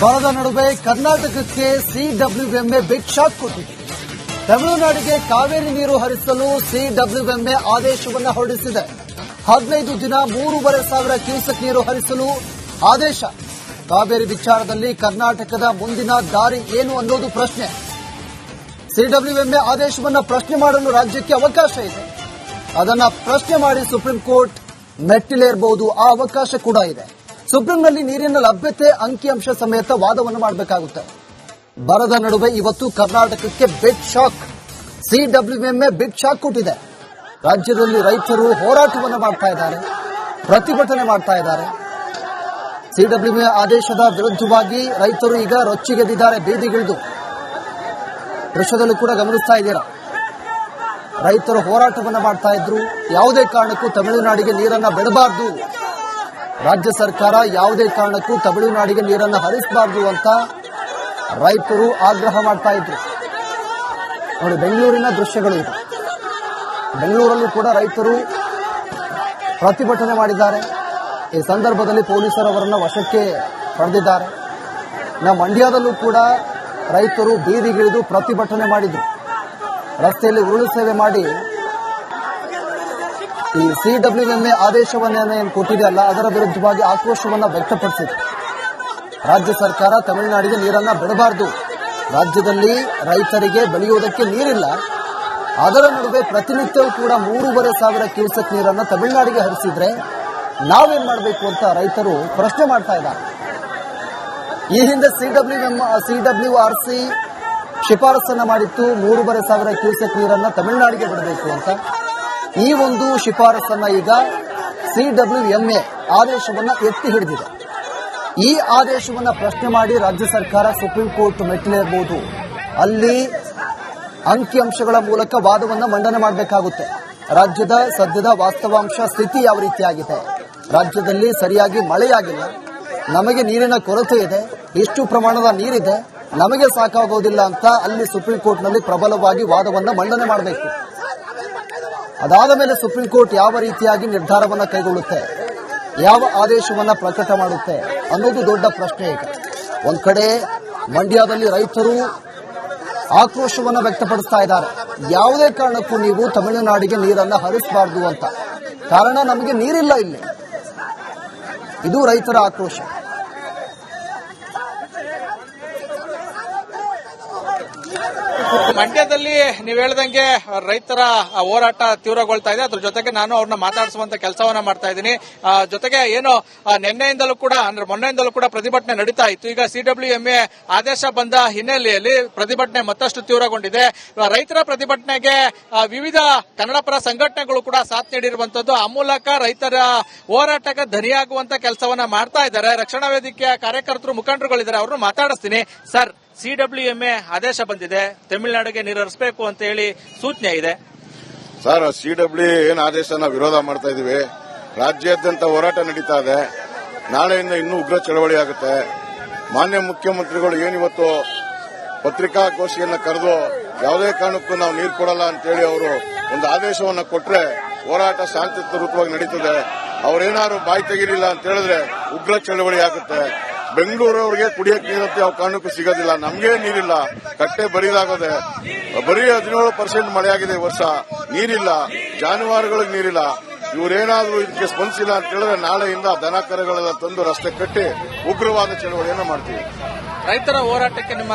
ಬರದ ನಡುವೆ ಕರ್ನಾಟಕಕ್ಕೆ ಸಿಡಬ್ಲ್ಯೂಎಂಎ ಬಿಗ್ ಶಾಕ್ ಕೊಟ್ಟಿದೆ. ತಮಿಳುನಾಡಿಗೆ ಕಾವೇರಿ ನೀರು ಹರಿಸಲು ಸಿಡಬ್ಲ್ಯೂಎಂಎ ಆದೇಶವನ್ನು ಹೊರಡಿಸಿದೆ. 15 ದಿನ 3,500 ಕ್ಯೂಸೆಕ್ ನೀರು ಹರಿಸಲು ಆದೇಶ. ಕಾವೇರಿ ವಿಚಾರದಲ್ಲಿ ಕರ್ನಾಟಕದ ಮುಂದಿನ ದಾರಿ ಏನು ಅನ್ನೋದು ಪ್ರಶ್ನೆ. ಸಿಡಬ್ಲ್ಯೂಎಂಎ ಆದೇಶವನ್ನು ಪ್ರಶ್ನೆ ಮಾಡಲು ರಾಜ್ಯಕ್ಕೆ ಅವಕಾಶ ಇದೆ. ಅದನ್ನ ಪ್ರಶ್ನೆ ಮಾಡಿ ಸುಪ್ರೀಂ ಕೋರ್ಟ್ ಮೆಟ್ಟಿಲೇರಬಹುದು. ಆ ಅವಕಾಶ ಕೂಡ ಇದೆ. ಸುಪ್ರೀಂನಲ್ಲಿ ನೀರಿನ ಲಭ್ಯತೆ ಅಂಕಿಅಂಶ ಸಮೇತ ವಾದವನ್ನು ಮಾಡಬೇಕಾಗುತ್ತೆ. ಬರದ ನಡುವೆ ಇವತ್ತು ಕರ್ನಾಟಕಕ್ಕೆ big shock. CWMA big shock ಕೊಟ್ಟಿದೆ. ರಾಜ್ಯದಲ್ಲಿ ರೈತರು ಹೋರಾಟವನ್ನು ಮಾಡ್ತಾ ಇದ್ದಾರೆ, ಪ್ರತಿಭಟನೆ ಮಾಡ್ತಾ ಇದ್ದಾರೆ. ಸಿಡಬ್ಲ್ಯೂಎಂಎ ಆದೇಶದ ವಿರುದ್ಧವಾಗಿ ರೈತರು ಈಗ ರೊಚ್ಚಿಗೆದ್ದಿದ್ದಾರೆ, ಬೀದಿಗಿಳಿದು. ದೃಶ್ಯದಲ್ಲೂ ಕೂಡ ಗಮನಿಸ್ತಾ ಇದ್ದೀರಾ, ರೈತರು ಹೋರಾಟವನ್ನು ಮಾಡ್ತಾ ಇದ್ರು. ಯಾವುದೇ ಕಾರಣಕ್ಕೂ ತಮಿಳುನಾಡಿಗೆ ನೀರನ್ನ ಬಿಡಬಾರದು, ರಾಜ್ಯ ಸರ್ಕಾರ ಯಾವುದೇ ಕಾರಣಕ್ಕೂ ತಮಿಳುನಾಡಿಗೆ ನೀರನ್ನು ಹರಿಸಬಾರದು ಅಂತ ರೈತರು ಆಗ್ರಹ ಮಾಡ್ತಾ ಇದ್ರು. ನೋಡಿ, ಬೆಂಗಳೂರಿನ ದೃಶ್ಯಗಳು ಇದು. ಬೆಂಗಳೂರಲ್ಲೂ ಕೂಡ ರೈತರು ಪ್ರತಿಭಟನೆ ಮಾಡಿದ್ದಾರೆ. ಈ ಸಂದರ್ಭದಲ್ಲಿ ಪೊಲೀಸರು ಅವರನ್ನು ವಶಕ್ಕೆ ಪಡೆದಿದ್ದಾರೆ. ನಮ್ಮ ಮಂಡ್ಯದಲ್ಲೂ ಕೂಡ ರೈತರು ಬೀದಿಗಿಳಿದು ಪ್ರತಿಭಟನೆ ಮಾಡಿದ್ರು. ರಸ್ತೆಯಲ್ಲಿ ಉರುಳು ಸೇವೆ ಮಾಡಿ ಈ ಸಿಡಬ್ಲ್ಯೂಎಂಎ ಆದೇಶವನ್ನ ಏನು ಕೊಟ್ಟಿದೆಯಲ್ಲ ಅದರ ವಿರುದ್ಧವಾಗಿ ಆಕ್ರೋಶವನ್ನ ವ್ಯಕ್ತಪಡಿಸಿದೆ. ರಾಜ್ಯ ಸರ್ಕಾರ ತಮಿಳುನಾಡಿಗೆ ನೀರನ್ನ ಬಿಡಬಾರದು, ರಾಜ್ಯದಲ್ಲಿ ರೈತರಿಗೆ ಬೆಳೆಯುವುದಕ್ಕೆ ನೀರಿಲ್ಲ, ಅದರ ನಡುವೆ ಪ್ರತಿನಿತ್ಯವೂ ಕೂಡ 3,500 ಕ್ಯೂಸೆಕ್ ನೀರನ್ನ ತಮಿಳುನಾಡಿಗೆ ಹರಿಸಿದ್ರೆ ನಾವೇನ್ ಮಾಡಬೇಕು ಅಂತ ರೈತರು ಪ್ರಶ್ನೆ ಮಾಡ್ತಾ ಇದ್ದಾರೆ. ಈ ಹಿಂದೆ ಸಿಡಬ್ಲ್ಯೂಆರ್ಸಿ ಶಿಫಾರಸನ್ನ ಮಾಡಿತ್ತು 3,500 ಕ್ಯೂಸೆಕ್ ನೀರನ್ನ ತಮಿಳುನಾಡಿಗೆ ಬಿಡಬೇಕು ಅಂತ. ಈ ಒಂದು ಶಿಫಾರಸನ್ನ ಈಗ ಸಿಡಬ್ಲ್ಯೂಎಂಎ ಆದೇಶವನ್ನ ಎತ್ತಿ ಹಿಡಿದಿದೆ. ಈ ಆದೇಶವನ್ನ ಪ್ರಶ್ನೆ ಮಾಡಿ ರಾಜ್ಯ ಸರ್ಕಾರ ಸುಪ್ರೀಂ ಕೋರ್ಟ್ ಮೆಟ್ಟಿಲೇರಬಹುದು. ಅಲ್ಲಿ ಅಂಕಿಅಂಶಗಳ ಮೂಲಕ ವಾದವನ್ನ ಮಂಡನೆ ಮಾಡಬೇಕಾಗುತ್ತೆ. ರಾಜ್ಯದ ಸದ್ಯದ ವಾಸ್ತವಾಂಶ ಸ್ಥಿತಿ ಯಾವ ರೀತಿಯಾಗಿದೆ, ರಾಜ್ಯದಲ್ಲಿ ಸರಿಯಾಗಿ ಮಳೆಯಾಗಿಲ್ಲ, ನಮಗೆ ನೀರಿನ ಕೊರತೆ ಇದೆ, ಇಷ್ಟು ಪ್ರಮಾಣದ ನೀರಿದೆ, ನಮಗೆ ಸಾಕಾಗೋದಿಲ್ಲ ಅಂತ ಅಲ್ಲಿ ಸುಪ್ರೀಂ ಕೋರ್ಟ್ನಲ್ಲಿ ಪ್ರಬಲವಾಗಿ ವಾದವನ್ನ ಮಂಡನೆ ಮಾಡಬೇಕು. ಅದಾದ ಮೇಲೆ ಸುಪ್ರೀಂ ಕೋರ್ಟ್ ಯಾವ ರೀತಿಯಾಗಿ ನಿರ್ಧಾರವನ್ನು ಕೈಗೊಳ್ಳುತ್ತೆ, ಯಾವ ಆದೇಶವನ್ನ ಪ್ರಕಟ ಮಾಡುತ್ತೆ ಅನ್ನೋದು ದೊಡ್ಡ ಪ್ರಶ್ನೆ. ಈಗ ಒಂದ್ ಕಡೆ ಮಂಡ್ಯದಲ್ಲಿ ರೈತರು ಆಕ್ರೋಶವನ್ನ ವ್ಯಕ್ತಪಡಿಸ್ತಾ ಇದ್ದಾರೆ. ಯಾವುದೇ ಕಾರಣಕ್ಕೂ ನೀವು ತಮಿಳುನಾಡಿಗೆ ನೀರನ್ನ ಹರಿಸಬಾರದು ಅಂತ. ಕಾರಣ ನಮಗೆ ನೀರಿಲ್ಲ ಇಲ್ಲಿ. ಇದು ರೈತರ ಆಕ್ರೋಶ. ಮಂಡ್ಯದಲ್ಲಿ ನೀವು ಹೇಳ್ದಂಗೆ ರೈತರ ಹೋರಾಟ ತೀವ್ರಗೊಳ್ತಾ ಇದೆ. ಅದ್ರ ಜೊತೆಗೆ ನಾನು ಅವ್ರನ್ನ ಮಾತಾಡಿಸುವಂತ ಕೆಲಸವನ್ನ ಮಾಡ್ತಾ ಇದ್ದೀನಿ. ಜೊತೆಗೆ ಏನು ನಿನ್ನೆಯಿಂದಲೂ ಕೂಡ ಅಂದ್ರೆ ಮೊನ್ನೆಯಿಂದಲೂ ಕೂಡ ಪ್ರತಿಭಟನೆ ನಡೀತಾ ಇತ್ತು. ಈಗ ಸಿಡಬ್ಲ್ಯೂಎಂಎ ಆದೇಶ ಬಂದ ಹಿನ್ನೆಲೆಯಲ್ಲಿ ಪ್ರತಿಭಟನೆ ಮತ್ತಷ್ಟು ತೀವ್ರಗೊಂಡಿದೆ. ರೈತರ ಪ್ರತಿಭಟನೆಗೆ ವಿವಿಧ ಕನ್ನಡಪರ ಸಂಘಟನೆಗಳು ಕೂಡ ಸಾಥ್ ನೀಡಿರುವಂತದ್ದು. ಆ ಮೂಲಕ ರೈತರ ಹೋರಾಟಕ್ಕೆ ಧನಿಯಾಗುವಂತ ಕೆಲಸವನ್ನ ಮಾಡ್ತಾ ಇದ್ದಾರೆ. ರಕ್ಷಣಾ ವೇದಿಕೆಯ ಕಾರ್ಯಕರ್ತರು, ಮುಖಂಡರುಗಳಿದ್ದಾರೆ, ಅವ್ರನ್ನ ಮಾತಾಡಿಸ್ತೀನಿ. ಸರ್, ಸಿಡಬ್ಲ್ಯೂಎಂಎ ಆದೇಶ ಬಂದಿದೆ, ತಮಿಳುನಾಡಿಗೆ ನೀರು ಹರಿಸಬೇಕು ಅಂತ ಹೇಳಿ ಸೂಚನೆ ಇದೆ. ಸರ್, ಸಿಡಬ್ಲ್ಯೂ ಏನ್ ಆದೇಶನ ವಿರೋಧ ಮಾಡ್ತಾ ಇದೀವಿ. ರಾಜ್ಯಾದ್ಯಂತ ಹೋರಾಟ ನಡೀತಾ ಇದೆ. ನಾಳೆಯಿಂದ ಇನ್ನೂ ಉಗ್ರ ಚಳವಳಿ ಆಗುತ್ತೆ. ಮಾನ್ಯ ಮುಖ್ಯಮಂತ್ರಿಗಳು ಏನಿವತ್ತು ಪತ್ರಿಕಾಗೋಷ್ಠಿಯನ್ನ ಕರೆದು ಯಾವುದೇ ಕಾರಣಕ್ಕೂ ನಾವು ನೀರು ಕೊಡಲ್ಲ ಅಂತೇಳಿ ಅವರು ಒಂದು ಆದೇಶವನ್ನ ಕೊಟ್ರೆ ಹೋರಾಟ ಶಾಂತಿಯುತವಾಗಿ ನಡೀತದೆ. ಅವರೇನಾದ್ರು ಬಾಯಿ ತೆಗಿಲಿಲ್ಲ ಅಂತ ಹೇಳಿದ್ರೆ ಉಗ್ರ ಚಳವಳಿ ಆಗುತ್ತೆ. ಬೆಂಗಳೂರವ್ರಿಗೆ ಕುಡಿಯಕ್ಕೆ ನೀರಂತೆ ಯಾವ ಕಾರಣಕ್ಕೂ ಸಿಗೋದಿಲ್ಲ. ನಮ್ಗೆ ನೀರಿಲ್ಲ, ಕಟ್ಟೆ ಬರಿದಾಗೋದೆ. ಬರೀ 17% ಮಳೆಯಾಗಿದೆ ಈ ವರ್ಷ. ನೀರಿಲ್ಲ, ಜಾನುವಾರುಗಳಿಗೆ ನೀರಿಲ್ಲ. ಇವರೇನಾದ್ರೂ ಇದಕ್ಕೆ ಸ್ಪಂದಿಸಿಲ್ಲ ಅಂತ ಹೇಳಿದ್ರೆ ನಾಳೆಯಿಂದ ದನ ಕರುಗಳೆಲ್ಲ ತಂದು ರಸ್ತೆ ಕಟ್ಟಿ ಉಗ್ರವಾದ ಚಳವಳಿಯನ್ನು ಮಾಡ್ತೀವಿ. ರೈತರ ಹೋರಾಟಕ್ಕೆ ನಿಮ್ಮ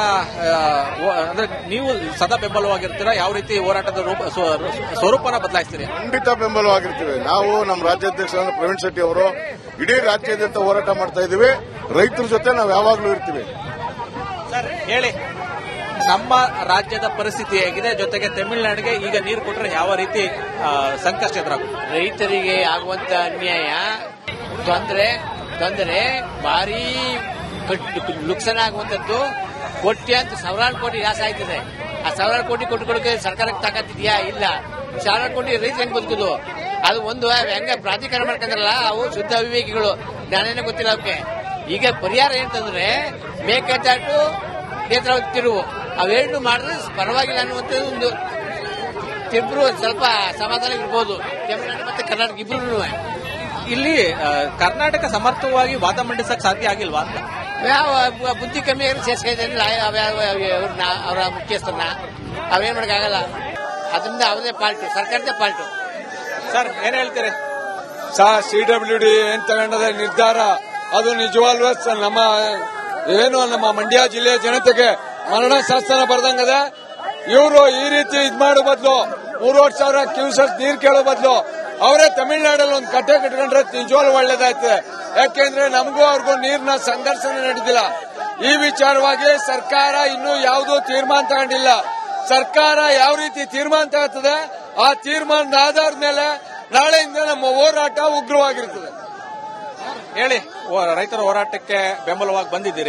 ಅಂದ್ರೆ ನೀವು ಸದಾ ಬೆಂಬಲವಾಗಿರ್ತೀರಾ? ಯಾವ ರೀತಿ ಹೋರಾಟದ ಸ್ವರೂಪನ ಬದಲಾಯಿಸ್ತೀರಿ? ಖಂಡಿತ ಬೆಂಬಲವಾಗಿರ್ತೀವಿ. ನಾವು ನಮ್ಮ ರಾಜ್ಯಾಧ್ಯಕ್ಷರಾದ ಪ್ರವೀಣ್ ಶೆಟ್ಟಿ ಅವರು ಇಡೀ ರಾಜ್ಯಾದ್ಯಂತ ಹೋರಾಟ ಮಾಡ್ತಾ ಇದ್ದೀವಿ. ರೈತರ ಜೊತೆ ನಾವು ಯಾವಾಗಲೂ ಇರ್ತೀವಿ. ಸರ್, ಹೇಳಿ, ನಮ್ಮ ರಾಜ್ಯದ ಪರಿಸ್ಥಿತಿ ಹೇಗಿದೆ? ಜೊತೆಗೆ ತಮಿಳುನಾಡಿಗೆ ಈಗ ನೀರು ಕೊಟ್ಟರೆ ಯಾವ ರೀತಿ ಸಂಕಷ್ಟ ಎದುರಾಗುತ್ತೆ? ರೈತರಿಗೆ ಆಗುವಂತ ಅನ್ಯಾಯ, ತೊಂದರೆ ಭಾರಿ ನುಕ್ಸಾನ ಆಗುವಂತದ್ದು. ಕೋಟ್ಯಾಂತ ಸಾವಿರಾರು ಕೋಟಿ ಲಾಸ್ ಆಯ್ತದೆ. ಆ ಸಾವಿರಾರು ಕೋಟಿ ಕೊಟ್ಟುಕೊಡಕ್ಕೆ ಸರ್ಕಾರಕ್ಕೆ ತಾಕತ್ತಿದೆಯಾ? ಇಲ್ಲ. ಸಾವಿರಾರು ಕೋಟಿ ರೈತ ಹೆಂಗ್ ಬದುಕುದು? ಅದು ಒಂದು ಹೆಂಗ ಪ್ರಾಧಿಕಾರ ಮಾಡ್ಕೊಂಡ್ರಲ್ಲ, ಅವು ಶುದ್ಧ ಅವಿವೇಕಿಗಳು, ಜ್ಞಾನನೇ ಗೊತ್ತಿಲ್ಲ ಅವಕ್ಕೆ. ಈಗ ಪರಿಹಾರ ಏನಂತಂದ್ರೆ ಮೇಕೆದಾಟು, ನೇತ್ರಾವತಿ ತಿರುವು ಅವೆರಡು ಮಾಡಿದ್ರೆ ಪರವಾಗಿಲ್ಲ ಅನ್ನುವಂಥದ್ದು ಒಂದು ಇಬ್ರು ಸ್ವಲ್ಪ ಸಮಾಧಾನ ಇರ್ಬೋದು. ತಮಿಳುನಾಡು ಮತ್ತೆ ಕರ್ನಾಟಕ ಇಬ್ರು ಇಲ್ಲಿ ಕರ್ನಾಟಕ ಸಮರ್ಥವಾಗಿ ವಾದ ಮಂಡಿಸಕ್ ಸಾಧ್ಯ ಆಗಿಲ್ವಾ ಅಂತ? ಬುದ್ಧಿ ಕಮ್ಮಿ ಸೇರ್ಸ್ಕೊಂಡಿದ್ದಾರೆ ಅವ್ರನ್ನ ಅವರ ಮುಖ್ಯಸ್ಥರನ್ನ ಅವೇನ್ ಮಾಡೋಕ್ಕಾಗಲ್ಲ. ಅದರಿಂದ ಅವರದೇ ಪಾಲ್ಟು, ಸರ್ಕಾರದೇ ಪಾಲ್ಟು. ಸರ್ ಏನ್ ಹೇಳ್ತೀರಿ? CWD ಏನ್ ತಗೊಂಡದ ನಿರ್ಧಾರ ಅದು ನಿಜವಾಗ್ಲೂ ನಮ್ಮ ಮಂಡ್ಯ ಜಿಲ್ಲೆಯ ಜನತೆಗೆ ಮರಣ ಶಾಸನ ಬರ್ದಂಗದ. ಇವರು ಈ ರೀತಿ ಇದ್ ಮಾಡೋ ಬದಲು 3,000 ಕ್ಯೂಸೆಕ್ ನೀರ್ ಕೇಳೋ ಬದಲು ಅವರೇ ತಮಿಳುನಾಡಲ್ಲಿ ಒಂದು ಕಟ್ಟೆ ಕಟ್ಕೊಂಡ್ರೆ ನಿಜವಾಗ್ಲೂ ಒಳ್ಳೇದಾಯ್ತದೆ. ಯಾಕೆಂದ್ರೆ ನಮಗೂ ಅವ್ರಿಗೂ ನೀರಿನ ಸಂಘರ್ಷಣ ನಡೆದಿಲ್ಲ. ಈ ವಿಚಾರವಾಗಿ ಸರ್ಕಾರ ಇನ್ನೂ ಯಾವುದೂ ತೀರ್ಮಾನ ತಗೊಂಡಿಲ್ಲ. ಸರ್ಕಾರ ಯಾವ ರೀತಿ ತೀರ್ಮಾನ ತಗೋತದೆ ಆ ತೀರ್ಮಾನದ ಆಧಾರದ ಮೇಲೆ ನಾಳೆಯಿಂದ ನಮ್ಮ ಹೋರಾಟ ಉಗ್ರವಾಗಿರ್ತದೆ. ಹೇಳಿ, ರೈತರ ಹೋರಾಟಕ್ಕೆ ಬೆಂಬಲವಾಗಿ ಬಂದಿದ್ದೀರಿ.